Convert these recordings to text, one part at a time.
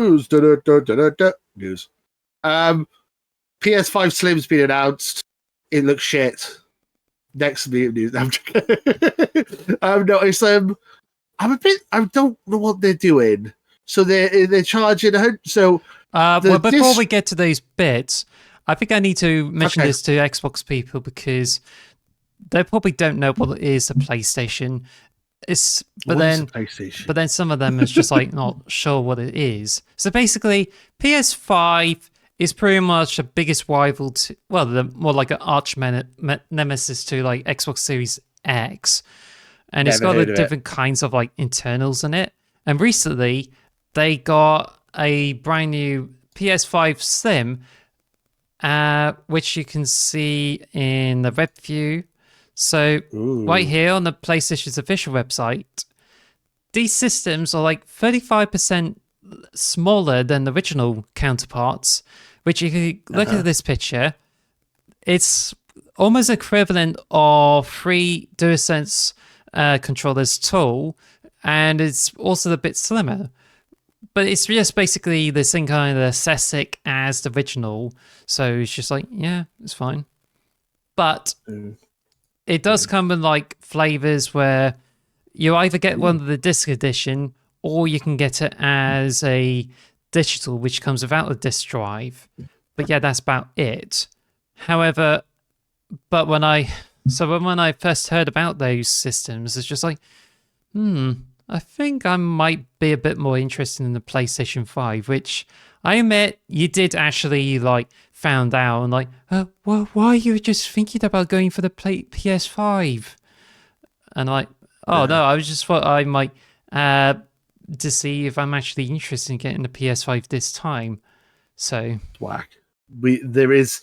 News. News. PS5 Slim's been announced. It looks shit. Next news. I've noticed them. I don't know what they're doing. So they're charging. Well, before we get to those bits, I think I need to mention this to Xbox people because they probably don't know what it is, a PlayStation. But then some of them is just like not sure what it is. So basically, PS5 is pretty much the biggest rival to, well, more like an arch nemesis to like Xbox Series X, and it's got the different kinds of like internals in it. And recently, they got a brand new PS5 Slim, which you can see in the red view. So right here on the PlayStation's official website, these systems are like 35% smaller than the original counterparts, which if you look at this picture, it's almost equivalent of 3 DualSense controllers tall, and it's also a bit slimmer. But it's just basically the same kind of aesthetic as the original, so it's just like, yeah, it's fine. But it does come in like flavors where you either get one of the disc edition or you can get it as a digital, which comes without a disc drive. But yeah, that's about it. However, but when I first heard about those systems, it's just like, I think I might be a bit more interested in the PlayStation 5, which I admit you did actually like found out and like, why are you just thinking about going for the PS5? And like, no, I was just thought I might to see if I'm actually interested in getting the PS5 this time. So whack. There is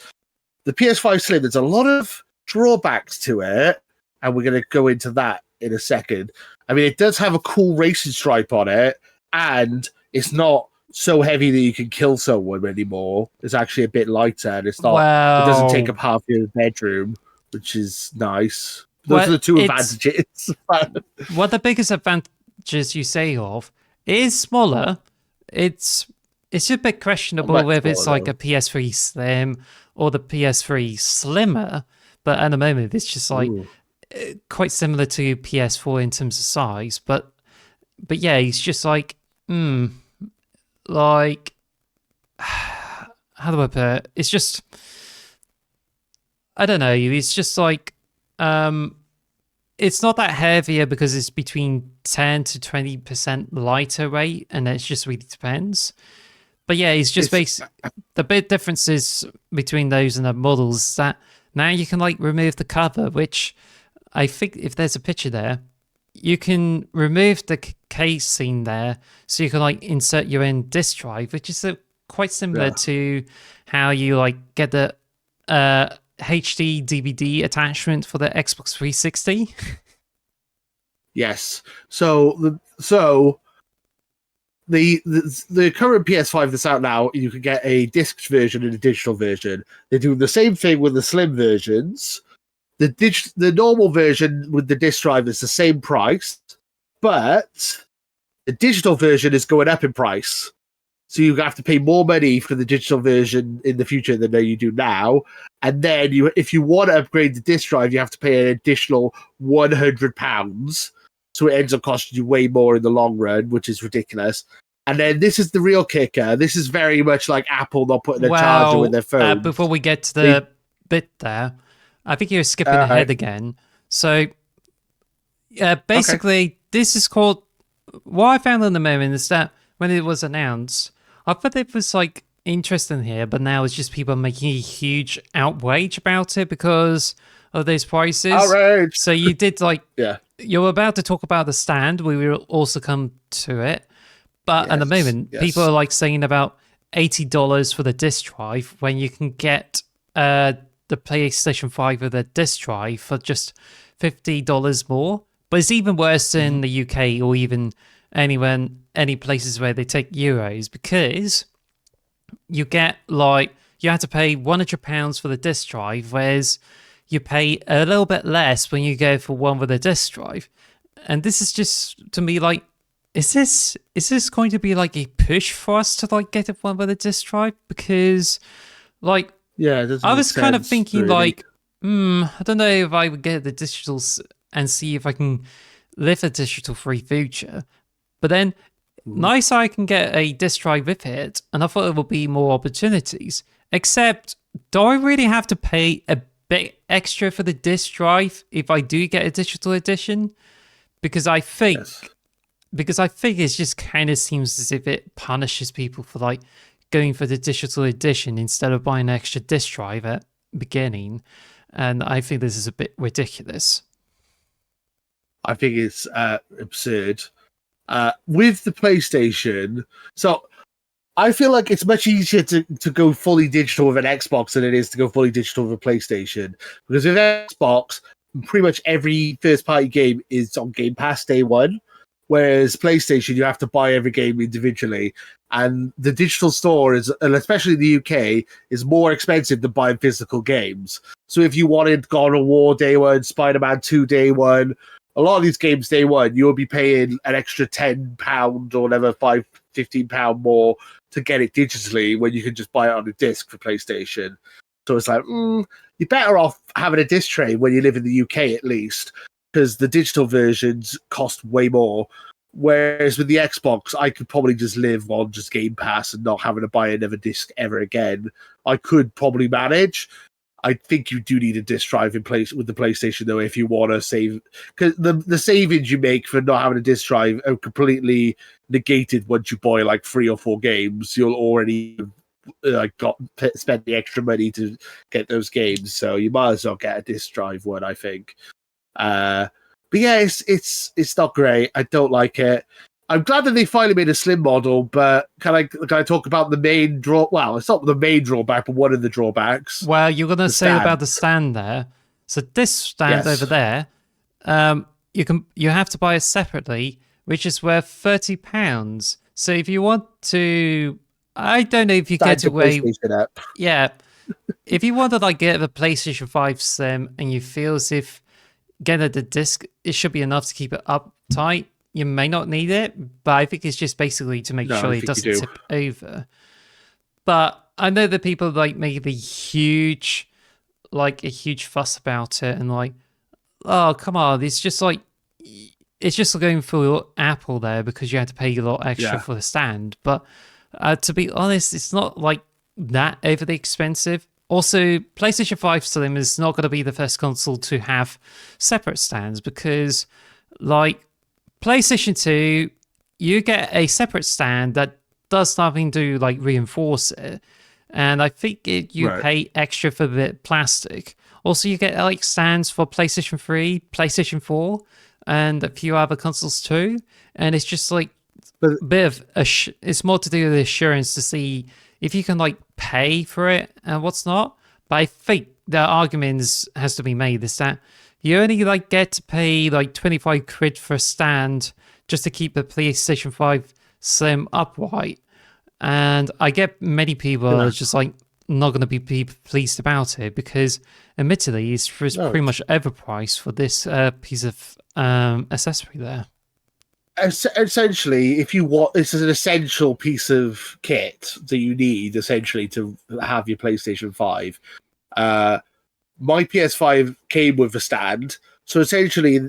the PS5 Slim. There's a lot of drawbacks to it, and we're going to go into that in a second. I mean, it does have a cool racing stripe on it, and it's not so heavy that you can kill someone anymore. It's actually a bit lighter, and it's not. It doesn't take up half your bedroom, which is nice. Those are the two advantages. What the biggest advantages you say of? It is smaller. It's just a bit questionable whether it's like a PS3 Slim or the PS3 Slimmer. But at the moment, it's just like quite similar to PS4 in terms of size. But yeah, it's just like, like, how do I put it? It's just, I don't know. It's just like, it's not that heavier because it's between 10 to 20% lighter weight, and it just really depends. But yeah, it's just the big differences between those and the models is that now you can like remove the cover, which I think if there's a picture there, you can remove the casing there, so you can like insert your own disc drive, which is quite similar to how you like get the HD DVD attachment for the Xbox 360. Yes. So the current PS5 that's out now, you can get a disc version and a digital version. They're doing the same thing with the Slim versions. The normal version with the disc drive is the same price, but the digital version is going up in price. So you have to pay more money for the digital version in the future than you do now. And then if you want to upgrade the disc drive, you have to pay an additional £100. So it ends up costing you way more in the long run, which is ridiculous. And then this is the real kicker. This is very much like Apple not putting a charger in their phone. Before we get to the bit there, I think you're skipping ahead again. So basically, this is called... What I found in the moment is that when it was announced, I thought it was like interesting here, but now it's just people making a huge outrage about it because of those prices. Outrage! So you did like... You're about to talk about the stand. We will also come to it. But at the moment, people are like saying about $80 for the disc drive when you can get the PlayStation 5 with a disc drive for just $50 more. But it's even worse in the UK or even any places where they take euros, because you get like, you have to pay £100 for the disc drive, whereas you pay a little bit less when you go for one with a disc drive. And this is just, to me, like, is this going to be like a push for us to like get one with a disk drive? Because like Yeah, it doesn't I make was kind of sense, thinking really. like, I don't know if I would get the digitals and see if I can live a digital free future. But then Mhm. nice I can get a disk drive with it, and I thought there would be more opportunities. Except, do I really have to pay a bit extra for the disk drive if I do get a digital edition? Because I think Yes. because I think it just kind of seems as if it punishes people for like going for the digital edition instead of buying an extra disk drive at beginning, and I think this is a bit ridiculous. I think it's absurd. With the PlayStation, so I feel like it's much easier to go fully digital with an Xbox than it is to go fully digital with a PlayStation. Because with Xbox, pretty much every first party game is on Game Pass day one. Whereas PlayStation, you have to buy every game individually. And the digital store is, and especially in the UK, is more expensive than buying physical games. So if you wanted God of War day one, Spider-Man 2 day one, a lot of these games day one, you'll be paying an extra £10 or whatever, £15 more to get it digitally when you can just buy it on a disc for PlayStation. So it's like, you're better off having a disc tray when you live in the UK at least, because the digital versions cost way more. Whereas with the Xbox, I could probably just live on just Game Pass and not having to buy another disc ever again. I could probably manage. I think you do need a disc drive in place with the PlayStation though, if you want to save, because the savings you make for not having a disc drive are completely negated once you buy like 3 or 4 games. You'll already spend the extra money to get those games, so you might as well get a disc drive one, I think. But yeah, it's not great. I don't like it. I'm glad that they finally made a slim model, but can I talk about the main draw? Well, it's not the main drawback, but one of the drawbacks. Well, you're gonna The say about stand. the stand there. So this stand over Yes. there, you have to buy it separately, which is worth £30. So if you want to, I don't know if you get Stand your away. PlayStation up. Yeah, if you want to like get the PlayStation 5 Slim and you feel as if getting the disc it should be enough to keep it up tight, you may not need it. But I think it's just basically to make No, sure I it think you doesn't do. tip over. But I know that people like make a huge fuss about it and like, oh come on, it's just going for Apple there because you had to pay a lot extra Yeah. for the stand. But to be honest, it's not like that overly expensive. Also, PlayStation 5 Slim is not going to be the first console to have separate stands because, like, PlayStation 2, you get a separate stand that does nothing to, like, reinforce it. And I think you Right. pay extra for the plastic. Also, you get, like, stands for PlayStation 3, PlayStation 4, and a few other consoles too. And it's just, like, But bit of it's more to do with assurance to see if you can like pay for it and what's not. But I think the argument has to be made is that you only like get to pay like 25 quid for a stand just to keep the PlayStation 5 Slim upright. And I get many people yeah. are just like not going to be pleased about it because admittedly it's No. pretty much overpriced for this piece of accessory there. Essentially, if you want, this is an essential piece of kit that you need essentially to have your PlayStation 5. My PS5 came with a stand, so essentially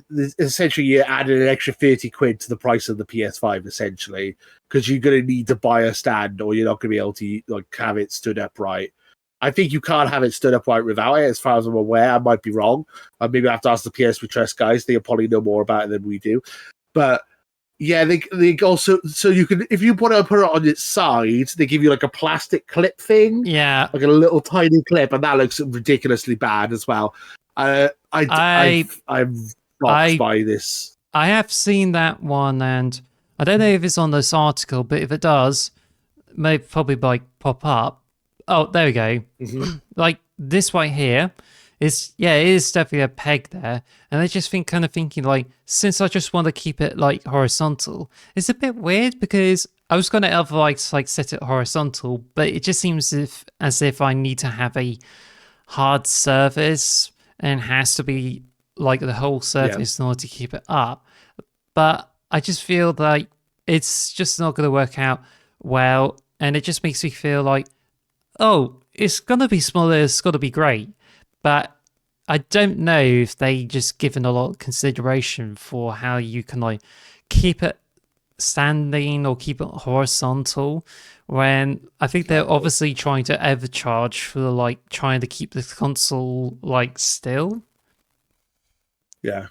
you added an extra 30 quid to the price of the PS5 essentially, because you're going to need to buy a stand or you're not going to be able to like have it stood upright. I think you can't have it stood upright without it, as far as I'm aware. I might be wrong. Maybe I have to ask the PS We Trust guys. They'll probably know more about it than we do. But yeah, they also, so you can, if you put it on its side, they give you like a plastic clip thing, Yeah, like a little tiny clip, and that looks ridiculously bad as well. I'm blocked I by this. I have seen that one, and I don't know if it's on this article, but if it does, it may probably like pop up. Oh, there we go. Mm-hmm. Like this right here is it is definitely a peg there, and I just kind of thinking like, since I just want to keep it like horizontal, it's a bit weird because I was going to otherwise like set it horizontal, but it just seems as if I need to have a hard surface and it has to be like the whole surface in order to keep it up. But I just feel like it's just not going to work out well. And it just makes me feel like, oh, it's going to be smaller, it's going to be great. But I don't know if they just given a lot of consideration for how you can like keep it standing or keep it horizontal, when I think they're obviously trying to overcharge for like trying to keep the console like still. Yeah.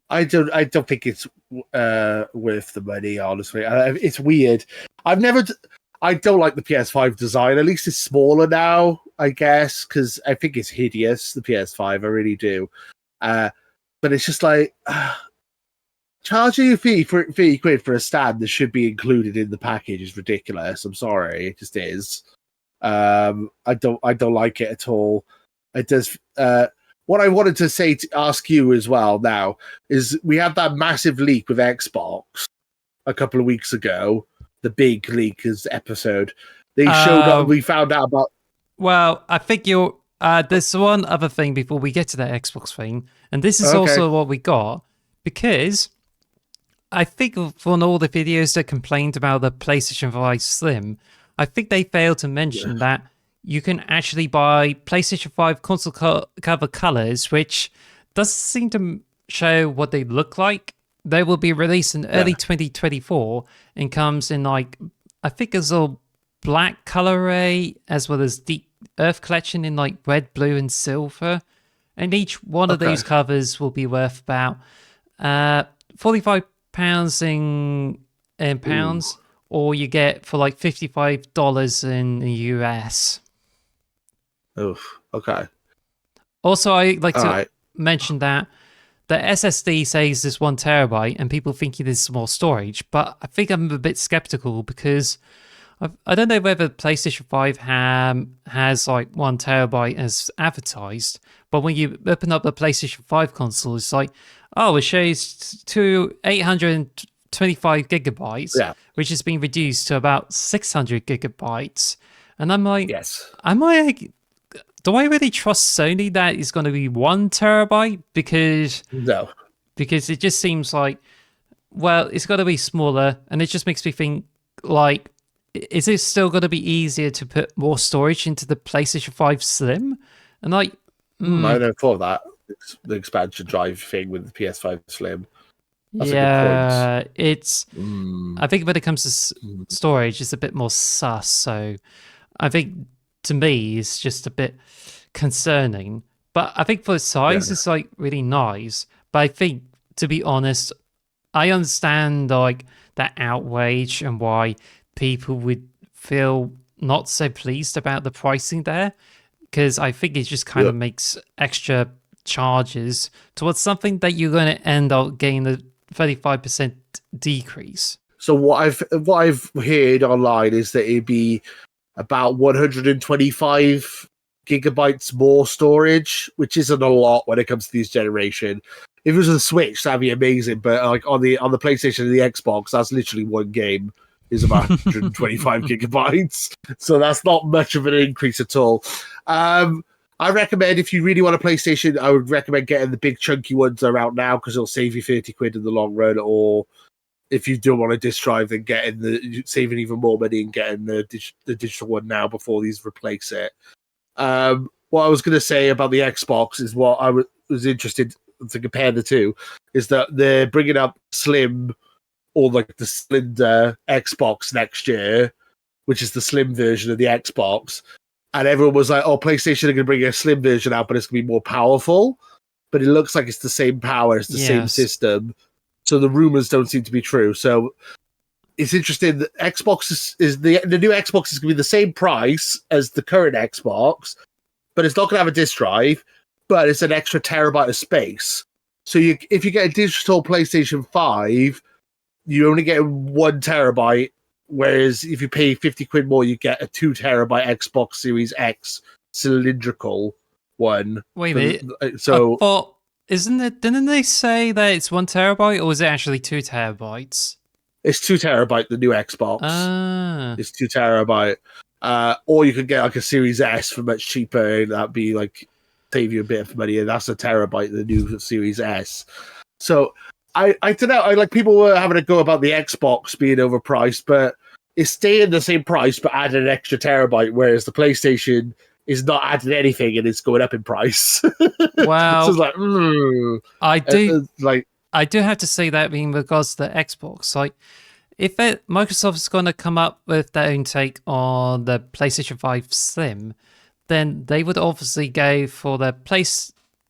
I don't think it's worth the money, honestly. It's weird. I don't like the PS5 design. At least it's smaller now, I guess, because I think it's hideous, the PS5. I really do. But it's just like charging a fee for 30 quid for a stand that should be included in the package is ridiculous. I'm sorry, it just is. I don't like it at all. It does. What I wanted to say to ask you as well now is we had that massive leak with Xbox a couple of weeks ago. The big leakers episode. They showed up. We found out about. Well, I think you're. There's one other thing before we get to that Xbox thing, and this is also what we got, because I think from all the videos that complained about the PlayStation 5 Slim, I think they failed to mention that you can actually buy PlayStation 5 console cover colors, which doesn't seem to show what they look like. They will be released in early 2024 and comes in like, I think it's a black color array as well as Deep Earth collection in like red, blue, and silver. And each one of these covers will be worth about £45 in pounds, or you get for like $55 in the US. Oof. Okay. Also, I like to mention that the SSD says it's 1 terabyte, and people think it is more storage, but I think I'm a bit skeptical because I don't know whether PlayStation 5 has like 1 terabyte as advertised, but when you open up the PlayStation 5 console, it's like, oh, it shows 825 gigabytes, which has been reduced to about 600 gigabytes. And I'm like, do I really trust Sony that it's going to be 1 terabyte? Because it just seems like, well, it's got to be smaller, and it just makes me think, like, is it still going to be easier to put more storage into the PlayStation 5 Slim? And like, I never thought of that, the expansion drive thing with the PS5 Slim. That's a good point. It's. I think when it comes to storage, it's a bit more sus. So I think, to me, it's just a bit concerning. But I think for the size, it's like really nice. But I think, to be honest, I understand like that outrage and why people would feel not so pleased about the pricing there, because I think it just kind of makes extra charges towards something that you're going to end up getting a 35% decrease. So what I've heard online is that it'd be about 125 gigabytes more storage, which isn't a lot when it comes to this generation. If it was a Switch, that'd be amazing. But like on the PlayStation and the Xbox, that's literally one game is about 125 gigabytes. So that's not much of an increase at all. I recommend, if you really want a PlayStation, I would recommend getting the big chunky ones that are out now, because it'll save you 30 quid in the long run. Or if you don't want a disc drive, then saving even more money and getting the digital one now before these replace it. What I was going to say about the Xbox is what I was interested to compare the two, is that they're bringing up Slim, or like the slender Xbox next year, which is the slim version of the Xbox. And everyone was like, oh, PlayStation are going to bring a slim version out, but it's going to be more powerful. But it looks like it's the same power, it's the same system. So the rumors don't seem to be true. So it's interesting that Xbox is the new Xbox is going to be the same price as the current Xbox, but it's not going to have a disc drive, but it's an extra terabyte of space. So if you get a digital PlayStation 5, you only get 1 terabyte, whereas if you pay 50 quid more, you get a 2 terabyte Xbox Series X cylindrical one. Wait a minute. So, but didn't they say that it's 1 terabyte, or was it actually 2 terabytes? It's 2 terabyte, the new Xbox. It's 2 terabyte. Or you could get like a Series S for much cheaper, and that'd be like save you a bit of money, and that's a terabyte, the new Series S. So I don't know. I like people were having a go about the Xbox being overpriced, but it's staying the same price, but adding an extra terabyte, whereas the PlayStation is not adding anything and it's going up in price. Well, so it's like, I do have to say that in regards to the Xbox, like if Microsoft's going to come up with their own take on the PlayStation 5 Slim, then they would obviously go for the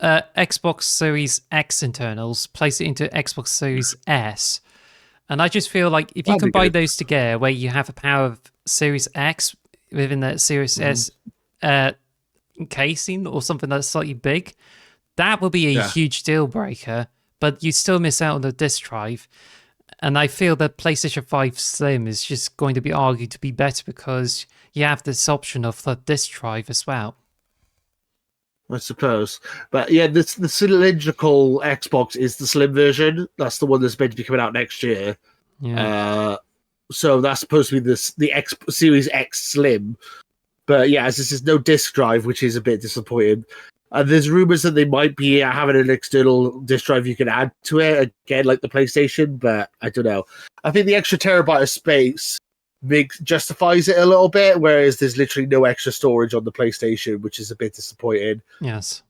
Xbox Series X internals, place it into Xbox Series S. And I just feel like if you combine those together, where you have a power of Series X within the Series S casing or something that's slightly big, that would be a huge deal breaker, but you still miss out on the disk drive. And I feel that PlayStation 5 Slim is just going to be argued to be better because you have this option of the disk drive as well. I suppose. But yeah, the cylindrical Xbox is the Slim version. That's the one that's meant to be coming out next year. Yeah. So that's supposed to be the Series X Slim. But yeah, as this is no disk drive, which is a bit disappointing. There's rumors that they might be having an external disk drive you can add to it, again, like the PlayStation, but I don't know. I think the extra terabyte of space justifies it a little bit, whereas there's literally no extra storage on the PlayStation, which is a bit disappointing. Yes.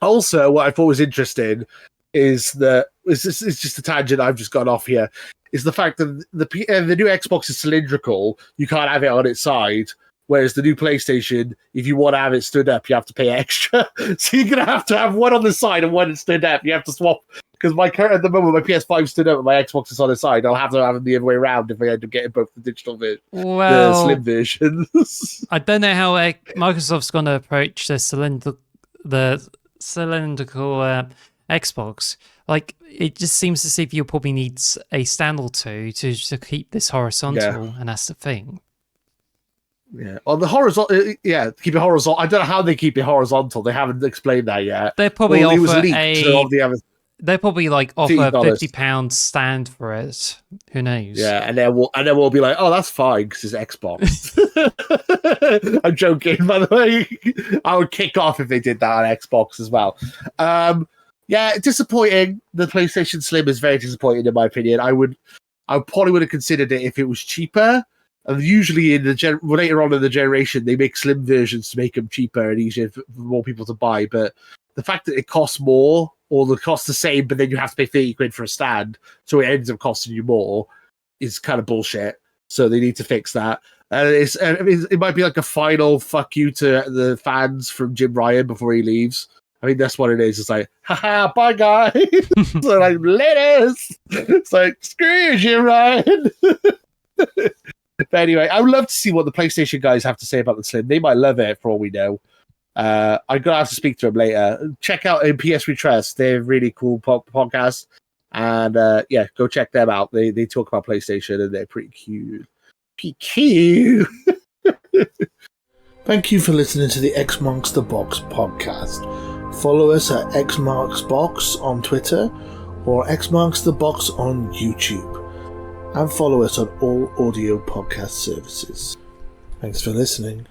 Also, what I thought was interesting is that it's just a tangent I've just gone off here, is the fact that the new Xbox is cylindrical. You can't have it on its side. Whereas the new PlayStation, if you want to have it stood up, you have to pay extra. So you're going to have one on the side and one stood up. You have to swap. Because at the moment, my PS5 stood up and my Xbox is on the side. I'll have to have them the other way around if I end up getting both the digital version, the Slim versions. I don't know how Microsoft's going to approach the cylindrical Xbox. Like, it just seems as if you probably need a stand or two to keep this horizontal, and that's the thing. Yeah, on the horizontal, keep it horizontal. I don't know how they keep it horizontal. They haven't explained that yet. They probably offer they probably offer a £50 stand for it. Who knows? Yeah, and then we'll be like, oh, that's fine because it's Xbox. I'm joking, by the way. I would kick off if they did that on Xbox as well. Disappointing. The PlayStation Slim is very disappointing in my opinion. I probably would have considered it if it was cheaper. And usually later on in the generation, they make slim versions to make them cheaper and easier for more people to buy. But the fact that it costs more or the cost the same, but then you have to pay 30 quid for a stand, so it ends up costing you more, is kind of bullshit. So they need to fix that. And it might be like a final fuck you to the fans from Jim Ryan before he leaves. I mean, that's what it is. It's like, haha, bye guys. So like, laters. It's like, screw you, Jim Ryan. But anyway, I would love to see what the PlayStation guys have to say about the Slim. They might love it for all we know. I'm going to have to speak to them later. Check out PS We Trust. They're a really cool podcast. And go check them out. They talk about PlayStation and they're pretty cute. Thank you for listening to the X Marks the Box podcast. Follow us at X Marks Box on Twitter or X Marks the Box on YouTube. And follow us on all audio podcast services. Thanks for listening.